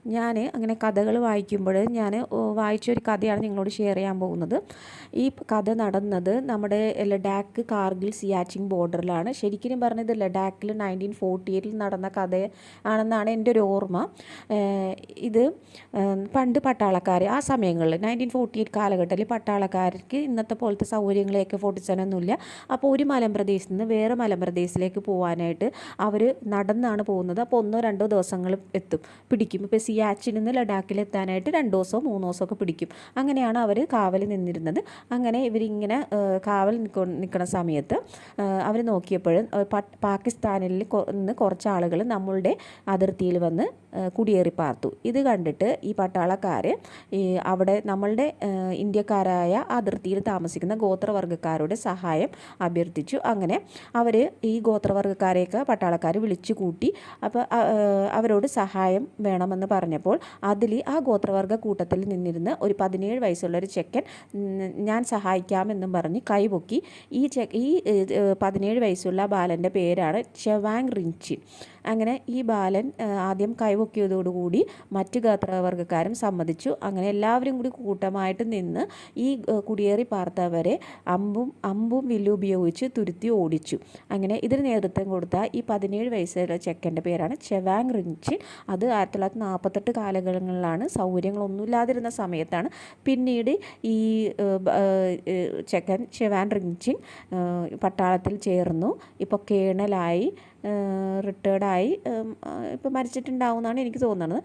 ഞാൻ അങ്ങനെ കഥകൾ വായിക്കുമ്പോൾ വായിച്ചൊരു കഥയാണ് നിങ്ങളോട് ഷെയർ ചെയ്യാൻ പോകുന്നത്. ഈ കഥ നടന്നത് നമ്മുടെ ലഡാക്ക്, കാർഗിൽ, സിയാച്ചിൻ ബോർഡറിലാണ്. ശരിക്കും പറഞ്ഞത് ലഡാക്കിൽ 1948 നടന്ന കഥ ആണെന്നാണ് എൻ്റെ ഒരു ഓർമ്മ. ഇത് പണ്ട് പട്ടാളക്കാർ ആ സമയങ്ങളിൽ 1948 കാലഘട്ടത്തിൽ പട്ടാളക്കാർക്ക് ഇന്നത്തെ പോലത്തെ സൗകര്യങ്ങളെയൊക്കെ 47 അപ്പോൾ ഒരു മലമ്പ്രദേശത്ത് നിന്ന് വേറെ മലമ്പ്രദേശത്തിലേക്ക് പോകാനായിട്ട് അവർ നടന്നാണ് പോകുന്നത്. അപ്പോൾ 1-2 ദിവസങ്ങൾ പിടിക്കും. ഇപ്പോൾ സിയാച്ചിൽ നിന്ന് ലഡാക്കിലെത്താനായിട്ട് 2 ദിവസമോ 3 ദിവസമൊക്കെ പിടിക്കും. അങ്ങനെയാണ് അവർ കാവൽ നിന്നിരുന്നത്. അങ്ങനെ ഇവരിങ്ങനെ കാവൽ നിൽക്കുന്ന സമയത്ത് അവർ നോക്കിയപ്പോൾ പാകിസ്ഥാനിൽ നിന്ന് കുറച്ച് ആളുകൾ നമ്മളുടെ അതിർത്തിയിൽ വന്ന് കുടിയേറി പാർത്തു. ഇത് കണ്ടിട്ട് ഈ പട്ടാളക്കാർ അവിടെ നമ്മളുടെ ഇന്ത്യക്കാരായ അതിർത്തിയിൽ താമസിക്കുന്ന ഗോത്രവർഗ്ഗക്കാരുടെ സഹായം അഭ്യർത്ഥിച്ചു. അങ്ങനെ അവർ ഈ ഗോത്രവർഗ്ഗക്കാരെയൊക്കെ പട്ടാളക്കാർ വിളിച്ചു കൂട്ടി. അപ്പോൾ അവരോട് സഹായം വേണമെന്ന് പറഞ്ഞപ്പോൾ ആ ഗോത്രവർഗ്ഗ കൂട്ടത്തിൽ നിന്നിരുന്ന് ഒരു 17 വയസ്സുള്ളൊരു ചെക്കൻ ഞാൻ സഹായിക്കാമെന്നും പറഞ്ഞ് കൈപൊക്കി. ഈ 17 വയസ്സുള്ള ബാലൻ്റെ പേരാണ് ചെവാങ് റിൻചിൻ. അങ്ങനെ ഈ ബാലൻ ആദ്യം കൈപൊക്കിയതോടുകൂടി മറ്റ് ഗോത്രവർഗ്ഗക്കാരും സമ്മതിച്ചു. അങ്ങനെ എല്ലാവരും കൂടി കൂട്ടമായിട്ട് നിന്ന് ഈ കുടിയേറി പാർത്തവരെ അമ്പും വില്ലും ഉപയോഗിച്ച് തുരുത്തി ഓടിച്ചു. അങ്ങനെ ഇതിന് നേതൃത്വം കൊടുത്ത ഈ 17 വയസ്സുള്ള ചെക്കൻ്റെ പേരാണ് ചെവാങ് റിൻചിൻ. അത് 1948 കാലഘട്ടങ്ങളിലാണ്, സൗകര്യങ്ങളൊന്നുമില്ലാതിരുന്ന സമയത്താണ്. പിന്നീട് ഈ ചെക്കൻ ചെവാങ് റിൻചിൻ പട്ടാളത്തിൽ ചേർന്നു. ഇപ്പോൾ കേണലായി, റിട്ടയർഡായി, ഇപ്പോൾ മരിച്ചിട്ടുണ്ടാവുമെന്നാണ് എനിക്ക് തോന്നുന്നത്.